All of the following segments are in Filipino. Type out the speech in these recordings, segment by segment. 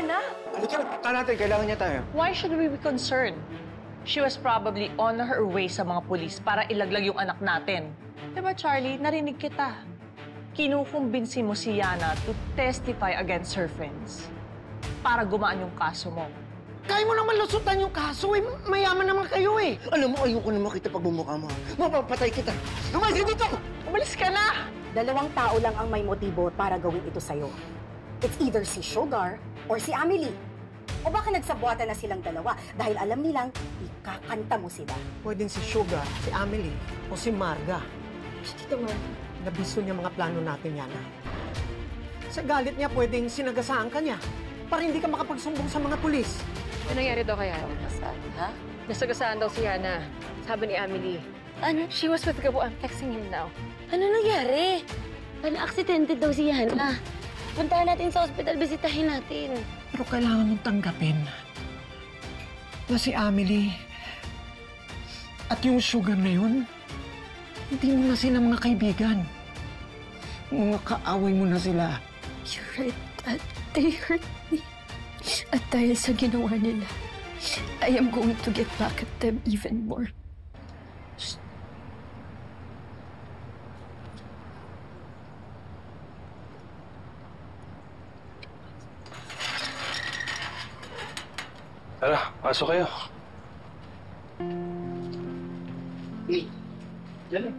Yana? Halika na, punta natin. Kailangan niya tayo. Why should we be concerned? She was probably on her way sa mga pulis para ilaglag yung anak natin. Diba, Charlie? Narinig kita. Kinukumbinsi mo si Yana to testify against her friends para gumaan yung kaso mo. Kaya mo naman lusutan yung kaso eh. Mayaman naman kayo eh. Alam mo, ayoko na makita pagbumukha mo. Mapapatay kita. Lumayas ka dito! Umalis ka na! 2 tao lang ang may motibo para gawin ito sa'yo. It's either si Sugar or si Amelie. O baka nagsabuatan na silang dalawa dahil alam nilang ikakanta mo sila. Pwedeng si Sugar, si Amelie, o si Marga. Tito Mar. Nabisto niya mga plano natin, Yana. Sa galit niya, pwedeng sinagasaan ka niya para hindi ka makapagsumbong sa mga pulis. Ano nangyari daw kay Yana? Ha? Nasagasaan daw si Yana. Sabi ni Amelie. Ano? She was with Gabo. I'm texting him now. Ano nangyari? Aksidente daw si Yana. Puntahan natin sa ospital, bisitahin natin. Pero kailangan mong tanggapin na si Amelie at yung Sugar na yun, hindi mo na sila mga kaibigan. Mga kaaway mo na sila. You're right, Dad. They hurt me. At dahil sa ginawa nila, I am going to get back at them even more. Tara, pasok kayo. Yan.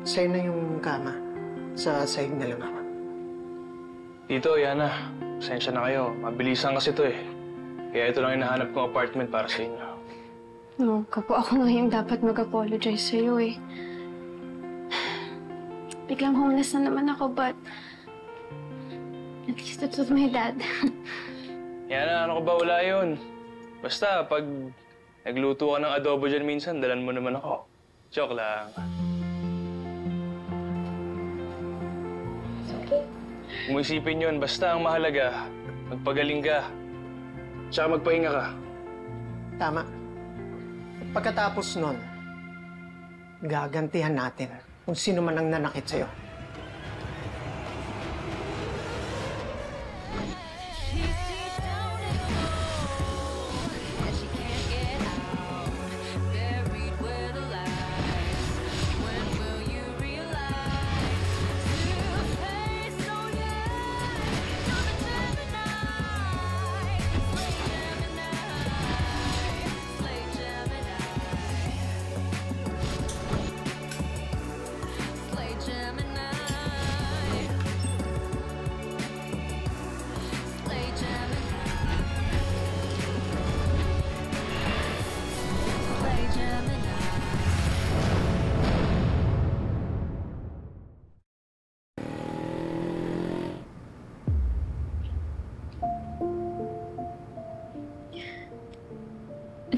Sa'yo na yung kama. Sa sahig na lang ako. Tito, Yana, pasensya na kayo. Mabilisan kasi ito eh. Kaya ito lang hinahanap kong apartment para sa inyo. No, Kapo, ako nga yung dapat mag-apologize sa'yo eh. Biglang homeless na naman ako, but at least it's with my dad. Yana, ano ko ba? Wala yun. Basta, pag nagluto ka ng adobo dyan minsan, dalan mo naman ako. Joke lang. Kung isipin yun, basta ang mahalaga, magpagaling ka. Tsaka magpahinga ka. Tama. Pagkatapos nun, gagantihan natin kung sino man ang nanakit sa'yo.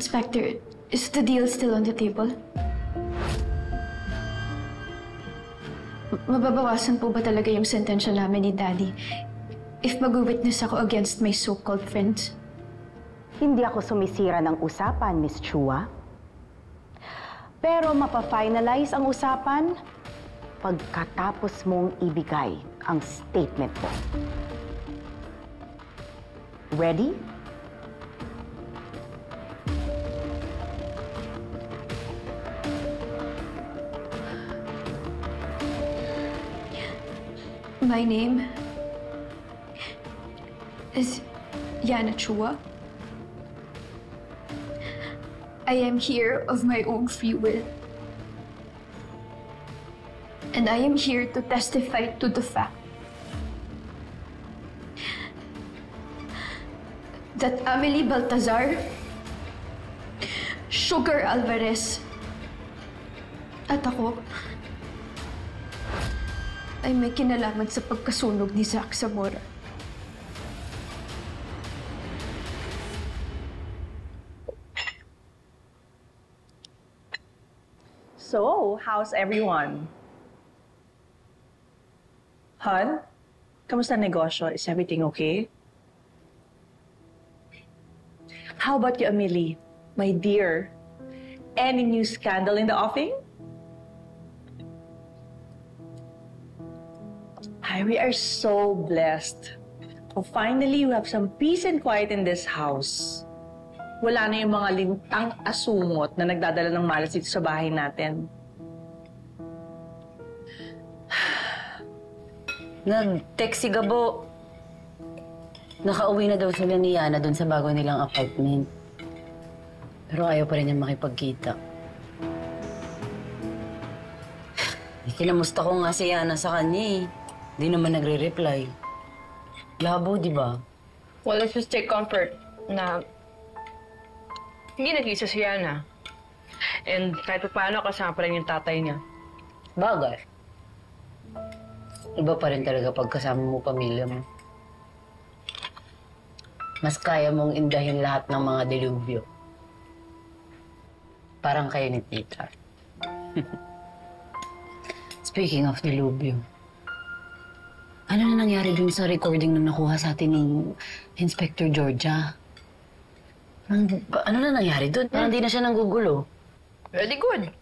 Inspector, is the deal still on the table? Mababawasan po ba talaga yung sentensya namin ni Daddy if mag-witness ako against my so-called friends? Hindi ako sumisira ng usapan, Miss Chua. Pero mapa-finalize ang usapan pagkatapos mong ibigay ang statement mo. Ready? My name is Yana Chua. I am here of my own free will. And I am here to testify to the fact that Amelie Baltazar, Sugar Alvarez, at ako ay may kinalaman sa pagkasunog ni Zack Zamora. So, how's everyone? Hun? Kamusta negosyo? Is everything okay? How about you, Amelie? My dear, any new scandal in the offing? Hi, we are so blessed. Oh, finally, we have some peace and quiet in this house. Wala na yung mga lintang asungot na nagdadala ng malas dito sa bahay natin. Nag-text si Gabo. Nakauwi na daw sila ni Yana doon sa bago nilang apartment. Pero ayaw pa rin niya makipagkita. Kinamusta ko nga si Yana sa kanya eh. Di naman nagre-reply. Labo, di ba? Well, let's just take comfort na hindi nag-isa si Yana. And kahit paano kasama pa rin yung tatay niya. Bagay. Iba pa rin talaga pagkasama mo pamilya mo. Mas kaya mong indahin lahat ng mga delubyo. Parang kayo ni Tita. Speaking of delubyo, ano na nangyari dun sa recording na nakuha sa atin ni Inspector Georgia? Ano na nangyari dun? Parang di na siya nanggugulo. Very good.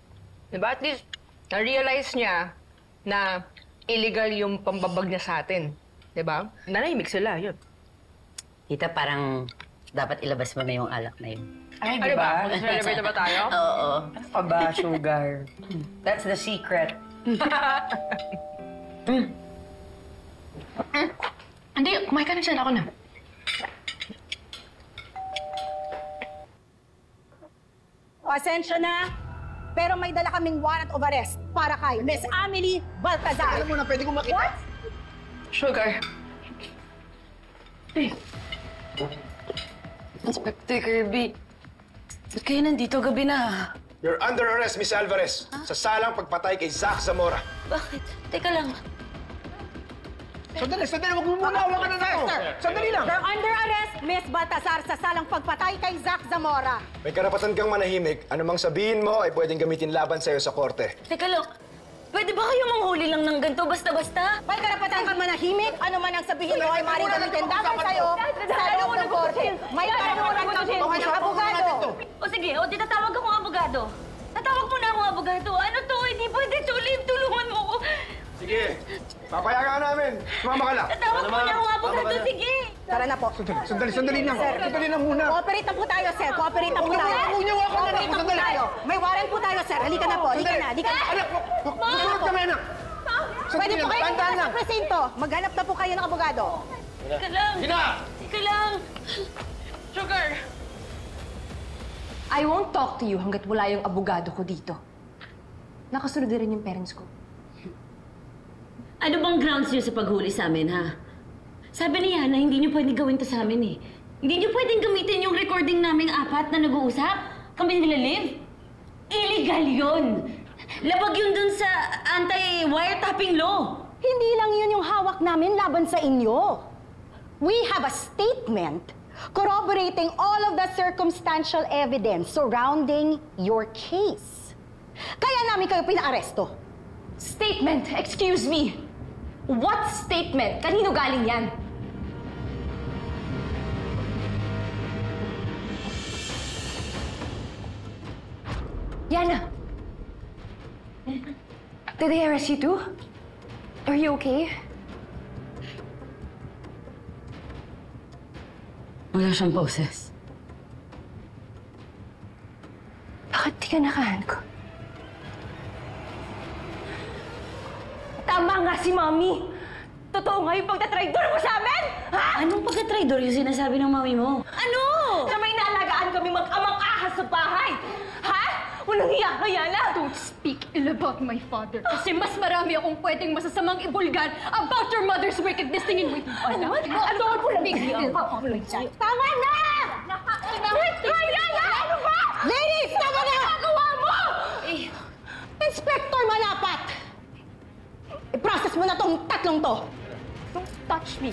Diba? At least, na-realize niya na illegal yung pambabag niya sa atin. Diba? Nanahimik sila, yun. Tita, parang dapat ilabas mo na yung alak na yun. Ay, Ano ba? Mag-celebrate na ba tayo? Oo. Ano pa ba, sugar? That's the secret. Hindi, kumain ka na dyan. Ako na. Pasensya na, pero may dala kaming warrant of arrest para kay Miss Amelie Baltazar. Alam mo na, pwede kong makita. What? Sugar. Inspector Kirby, ba't kayo nandito gabi na? You're under arrest, Miss Alvarez. Sa salang pagpatay kay Zach Zamora. Bakit? Teka lang. Sandali, huwag mo muna hawakan na ako. Sandali lang. You're under arrest, Miss Baltazar, sa salang pagpatay kay Zach Zamora. May karapatan kang manahimik. Anumang sabihin mo ay pwedeng gamitin laban sa'yo sa korte. Teka lang, pwede ba kayo manghuli lang ng ganito basta-basta? May karapatan kang manahimik, ano man ang sabihin mo ay maaaring gamitin laban sa'yo sa loob ng korte. May karapatan kang kumuha ng abogado. O sige, o di tatawag akong abogado. Tatawag mo na akong abogado. Ano to? Hindi pwede, Tulin. Tulungan mo ko. Sige, papayagan ka namin. Sumama ka lang. Tatawag mo na akong abogado. Sige. Tara na po. Sandali lang. Sandali lang muna. Cooperate na po tayo, sir. Cooperate na po tayo. Huwag niyo ako na. Cooperate na po tayo. May warrant po tayo, sir. Halika na po. Halika na. Anak, susunod kami, anak. Pwede po kayo dito sa presinto. Maghanap na po kayo ng abogado. Teka lang. Teka lang. Sugar! I won't talk to you hanggat wala yung abogado ko dito. Nakasunod na rin yung parents ko. Ano bang grounds niyo sa paghuli sa amin, ha? Sabi ni Yana, hindi niyo pwedeng gawin to sa amin, eh. Hindi niyo pwedeng gamitin yung recording naming apat na nag-uusap. Kami nila-live. Illegal yun. Labag yun dun sa anti-wiretapping law. Hindi lang yun yung hawak namin laban sa inyo. We have a statement corroborating all of the circumstantial evidence surrounding your case. Kaya namin kayo pinaaresto. Statement! Excuse me! What statement? Kanino galing yan? Yana! Did they arrest you too? Are you okay? Wala siyang boses. Bakit di ka nakahanko? Tama nga si Mami! Totoo nga yung pagtatraidor mo sa amin! Ha? Anong pagka-traidor yung sinasabi ng mami mo? Ano? Na may naalagaan kami mag-amang ahas sa bahay! Ha? Walang hiya ka, Yana! Don't speak ill about my father. Kasi mas marami akong pwedeng masasamang ibulgar about your mother's wickedness. Tingin mo ito. Ano? Ano mo lang bigyan pa ako ng tiyan? Tama na! Yana! Ano ba? Ladies, tama na! Nagawa mo! Inspector Malapat! I-process mo na tong tatlong to. Don't touch me.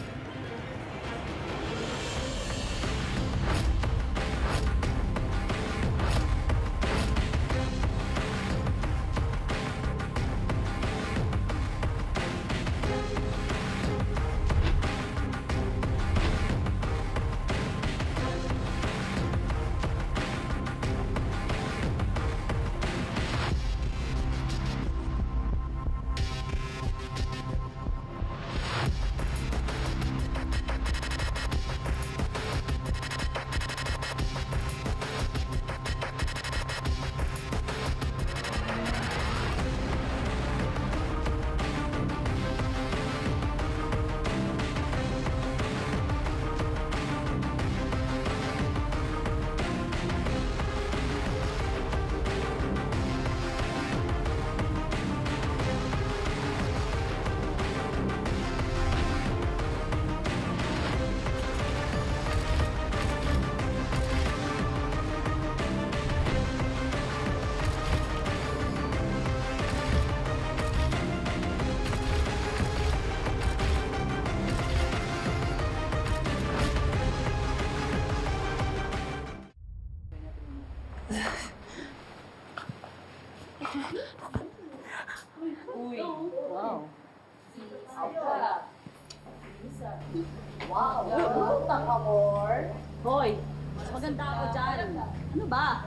Hoy, mas maganda ako dyan. Ano ba?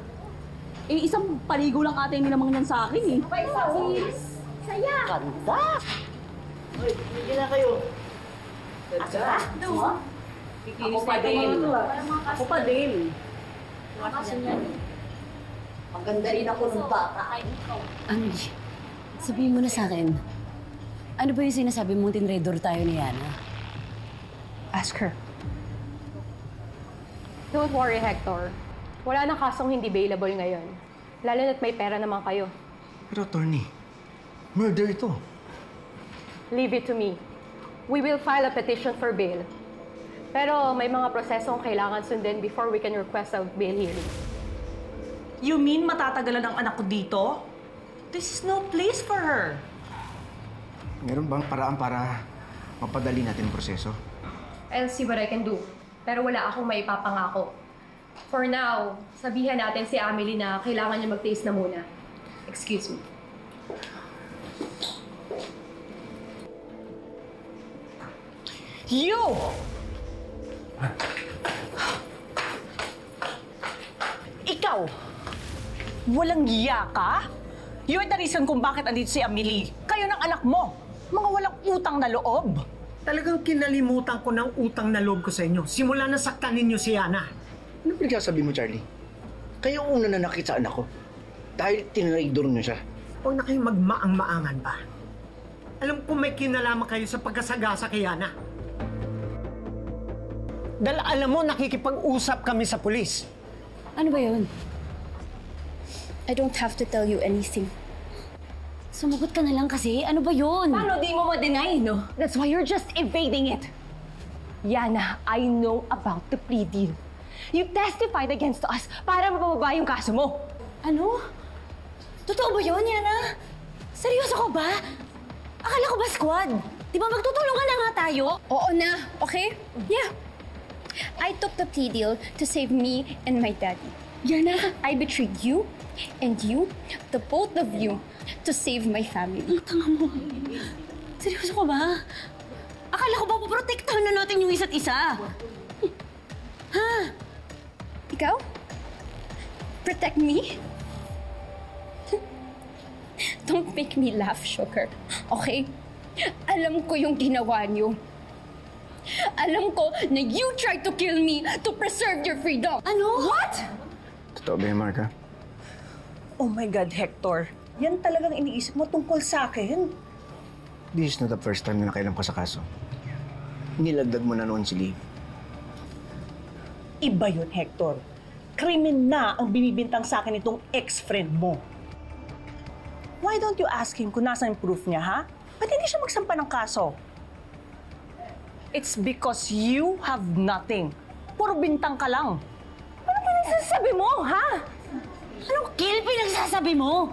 Eh, isang paligo lang ata yung ninamang yan sa akin eh. Saya! Ganda! Hoy, hindi na kayo. Ganda. Ako pa din. Ako pa din. Maganda rin ako ng bata. Amelie, sabihin mo na sa akin. Ano ba yung sinasabi mong tinredor tayo ni Yana? Ask her. Don't worry, Hector. Wala nang kasong hindi bailable ngayon. Lalo na't may pera naman kayo. Pero, attorney, murder ito. Leave it to me. We will file a petition for bail. Pero may mga prosesong kailangan sundin before we can request a bail hearing. You mean matatagalan ang anak ko dito? This is no place for her. Meron bang paraan para mapadali natin ang proseso? I'll see what I can do. Pero wala akong maipapangako. For now, sabihan natin si Amelie na kailangan niya magtiis na muna. Excuse me. You! Ikaw! Walang iya ka? You're the reason kung bakit andito si Amelie. Kayo ng anak mo. Mga walang utang na loob. Talagang kinalimutan ko ng utang na loob ko sa inyo. Simula na saktan ninyo si Yana. Ano pinagsasabi mo, Charlie? Kayo una na nakita anak ko. Dahil tinraidor niyo siya. Huwag na kayong magmaang-maangan pa. Alam ko may kinalaman kayo sa pagkasagasa kay Yana. Dahil alam mo, nakikipag-usap kami sa pulis. Ano ba yun? I don't have to tell you anything. Sumagot ka na lang kasi. Ano ba yun? Paano di mo ma-deny, no? That's why you're just evading it. Yana, I know about the plea deal. You testified against us para mapababa yung kaso mo. Ano? Totoo ba yun, Yana? Seryoso ka ba? Akala ko ba squad? Di ba magtutulungan na nga tayo? Oo na, okay? Yeah. I took the plea deal to save me and my daddy. Yana, I betrayed you and you, the both of you, to save my family. Ang tanga mo. Seryoso ka ba? Akala ko ba poprotektahan na natin yung isa't isa? Ha? Ikaw? Protect me? Don't make me laugh, Sugar. Okay? Alam ko yung ginawa niyo. Alam ko na you tried to kill me to preserve your freedom. Ano? What? Totoo ba yung Marga? Oh my God, Hector. Yan talagang iniisip mo tungkol sa akin. This is not the first time na nakailam ka sa kaso. Nilagdag mo na noon si Lee. Iba yun, Hector. Krimen na ang binibintang sa akin itong ex-friend mo. Why don't you ask him kung nasaan yung proof niya, ha? Ba't hindi siya magsampa ng kaso? It's because you have nothing. Puro bintang ka lang. Ano ba nagsasabi mo, ha? Anong kill pinagsasabi mo?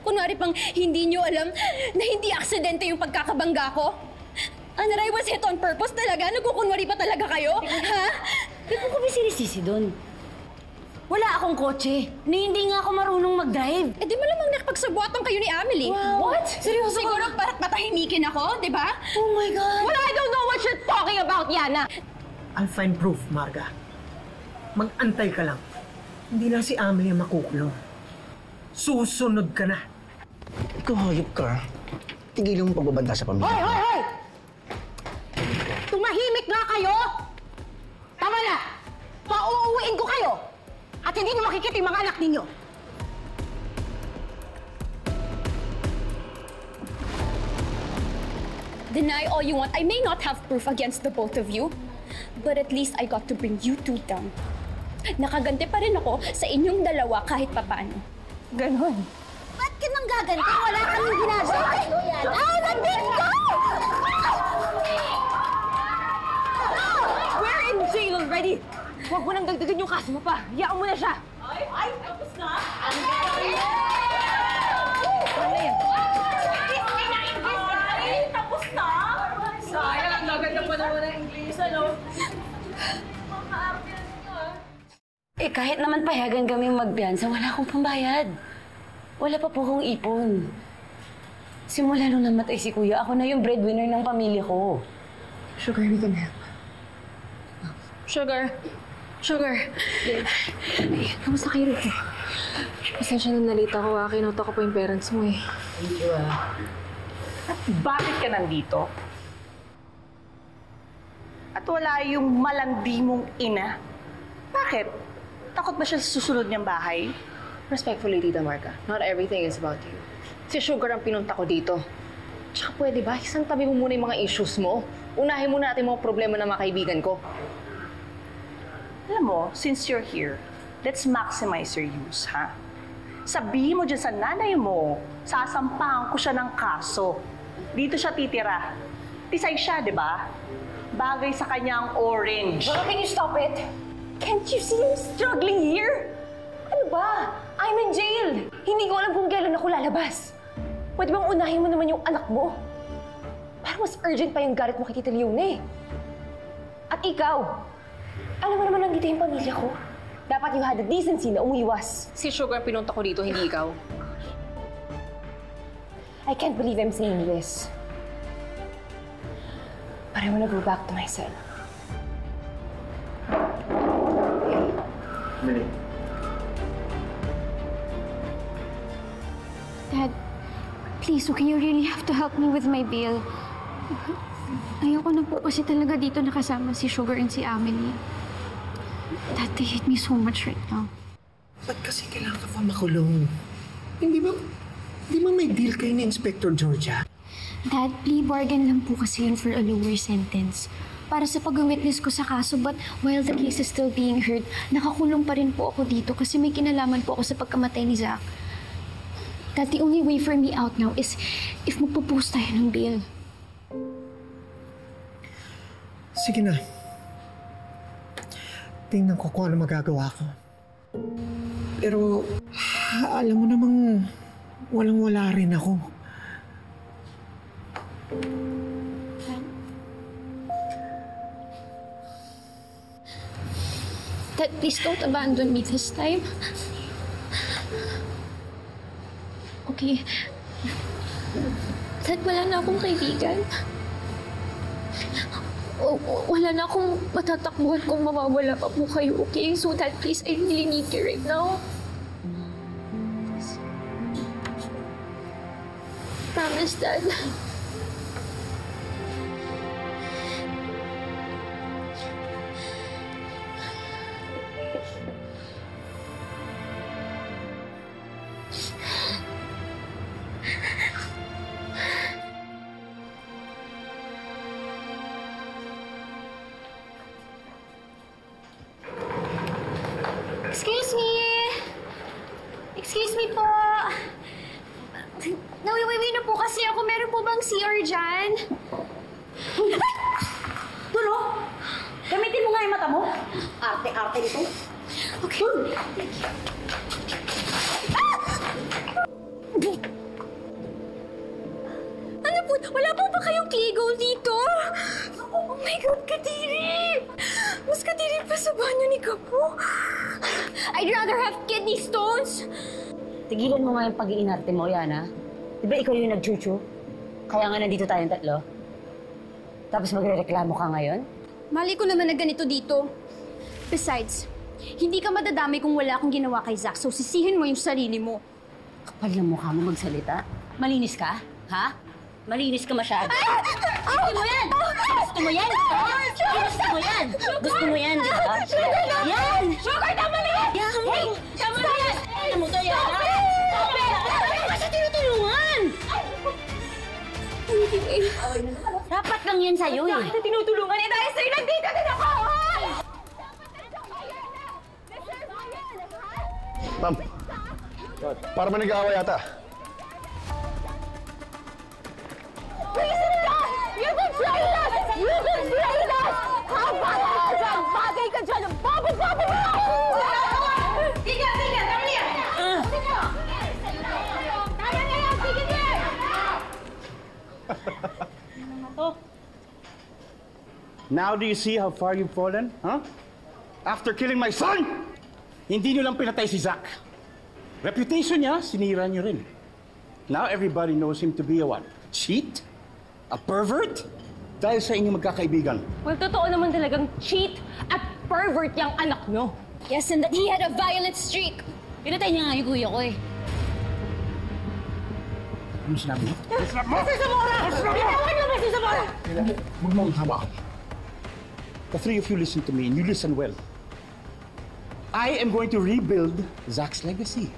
Kunwari pang hindi niyo alam na hindi aksidente yung pagkakabangga ko? Anaray was hit on purpose talaga? Nagkukunwari pa talaga kayo? Ha? Ba't mo kami sinisisi doon? Wala akong kotse. Na hindi nga ako marunong mag-drive. Eh di malamang nakipagsabuatan kayo ni Amelie. Wow. What? Seryoso Siguro ka? para patahimikin ako, di ba? Oh my God! Well, I don't know what you're talking about, Yana. I'll find proof, Marga. Mag-antay ka lang. Hindi lang si Amelie ang makukulong. Susunod ka na. Ikaw hayop ka. Tigilan mo pagbabanta sa pamilya. Hoy, hoy, hoy! Tumahimik nga kayo! Tama na! Pauuwiin ko kayo! At hindi niyo makikita yung mga anak ninyo! Deny all you want. I may not have proof against the both of you, but at least I got to bring you two down. Nakaganti pa rin ako sa inyong dalawa kahit papaano. Ganon. Ba't ka nang gaganti? Wala kaming ginagawa. Ah, nandito ka! We're in jail already! Huwag mo nang dagdagan yung kaso mo pa. Hayaan mo na siya. Ay, tapos na? Ano yan? Tapos na? Sayang, naganda pa naman ang English, ano? kahit naman payagan kami magbiyansa, wala akong pambayad. Wala pa po akong ipon. Simula nung namatay si Kuya, ako na yung breadwinner ng pamilya ko. Sugar, we can help. Sugar. Sugar. Ay, kamusta kayo rito? Pasensya na nalita ko, kinuha ko po yung parents mo eh. At bakit ka nandito? At wala yung malandi mong ina? Bakit? Takot ba siya sa susunod niyang bahay? Respectfully, Tita Marca, not everything is about you. Si Sugar ang pinunta ko dito. Tsaka pwede ba, isang tabi mo muna yung mga issues mo? Unahin muna natin mga problema ng mga kaibigan ko. Alam mo, since you're here, let's maximize your use, ha? Sabihin mo dyan sa nanay mo, sasampahan ko siya ng kaso. Dito siya titira. Tisay siya, di ba? Bagay sa kanyang orange. Mama, can you stop it? Can't you see I'm struggling here? Ano ba? I'm in jail. Hindi ko alam kung kailan ako lalabas. Pwede bang unahin mo naman yung anak mo? Parang mas urgent pa yung galit mo kay Tita Leone. At ikaw, alam mo naman nandito yung pamilya ko. Dapat you had the decency na umiwas. Si Sugar ang pinunta ko dito, hindi ikaw. I can't believe I'm saying this. But I wanna go back to my cell. Dad, please, okay, you really have to help me with my bail. Ayoko na po kasi talaga dito nakasama si Sugar and si Amelie. Dad, they hate me so much right now. Ba't kasi kailangan ka pa makulong? Hindi ba may deal kayo ni Inspector Georgia? Dad, plea bargain lang po kasi yun for a lower sentence. Para sa pag-witness ko sa kaso, but while the case is still being heard, nakakulong pa rin po ako dito kasi may kinalaman po ako sa pagkamatay ni Zach. Dad, the only way for me out now is if magpo-post tayo ng bail. Sige na. Tingnan ko kung ano magagawa ko. Pero, alam mo namang walang-wala rin ako. Dad, please don't abandon me this time. Okay. Dad, wala na akong kaibigan. Wala na akong matatakbuhan kung mawawala pa po kayo, okay? So, Dad, please, I really need you right now. Promise, Dad. Excuse me po. Nawiwiwi na po kasi ako. Meron po bang CR dyan? Tulo, gamitin mo nga yung mata mo. Arte-arte nito. Okay. Ano po? Wala po ba kayong Kligo dito? Oh my God, Kadiri! Mas Kadiri pa sa banyo ni Kapo. I'd rather have kidney stones. Tigilan mo nga yung pag-iinarte mo, Yana. Di ba ikaw yung nag-chuchu? Kaya nga nandito tayong tatlo. Tapos magre-reklamo ka ngayon? Mali ko naman na ganito dito. Besides, hindi ka madadamay kung wala akong ginawa kay Zach, so sisihin mo yung sarili mo. Kapal ng mukha mo magsalita. Malinis ka? Ha? Malinis ka masyado. Gusto mo yan! Gusto mo yan! Gusto mo yan! Gusto mo yan, di ba? Yan! Sugar, tama na yan! Yan! Hey! Tama na yan! Ano mo to, Yana? Kasi tinutulungan! Dapat lang yan sa'yo eh. Bakit na tinutulungan? Eh dahil sa'yo, nandito din ako! Ma'am, para man nag-aaway yata. You betrayed us! You betrayed us! Bagay ka dyan! Bago-bago mo ako! Tika! Tama yan! Tama na yan! Sige yan! Now do you see how far you've fallen? Huh? After killing my son? Hindi nyo lang pinatay si Zach. Reputation niya, sinira nyo rin. Now everybody knows him to be a what? Cheat? A pervert? Dahil sa inyong magkakaibigan. Well, totoo naman talagang cheat at pervert yung anak nyo. Yes, and that he had a violent streak. Pinatay niya nga yung kuya ko eh. Ano sinabi mo? Mrs. Zamora! Bitawan niyo, Mrs. Zamora! Huwag mo hama ako. The three of you listen to me and you listen well. I am going to rebuild Zach's legacy.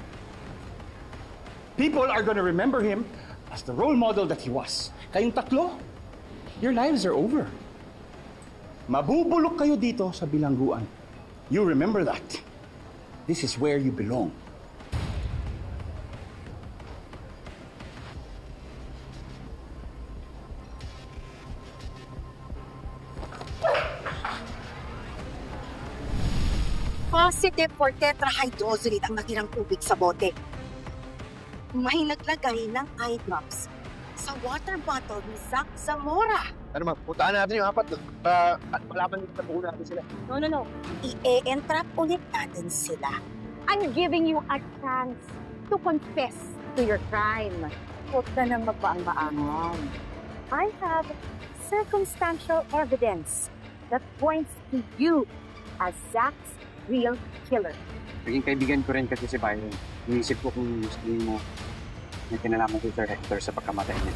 People are going to remember him as the role model that he was. Kayong tatlo, your lives are over. Mabubulok kayo dito sa bilangguan. You remember that. This is where you belong. Positive for tetrahydrozoate ang nakirang tubig sa bote. May naglagay ng eye drops sa water bottle ni Zach Zamora. Ano ma, puntaan natin yung apat. Malaman dito na buko natin sila. No. I-entrap ulit natin sila. I'm giving you a chance to confess to your crime. Huwag ka nang magpaang-maangan. I have circumstantial evidence that points to you as Zach's real killer. Naging kaibigan ko rin kasi si Byron. Inisip ko kung sabihin mo may kinalaman ko Sir Hector sa pagkamatay niya.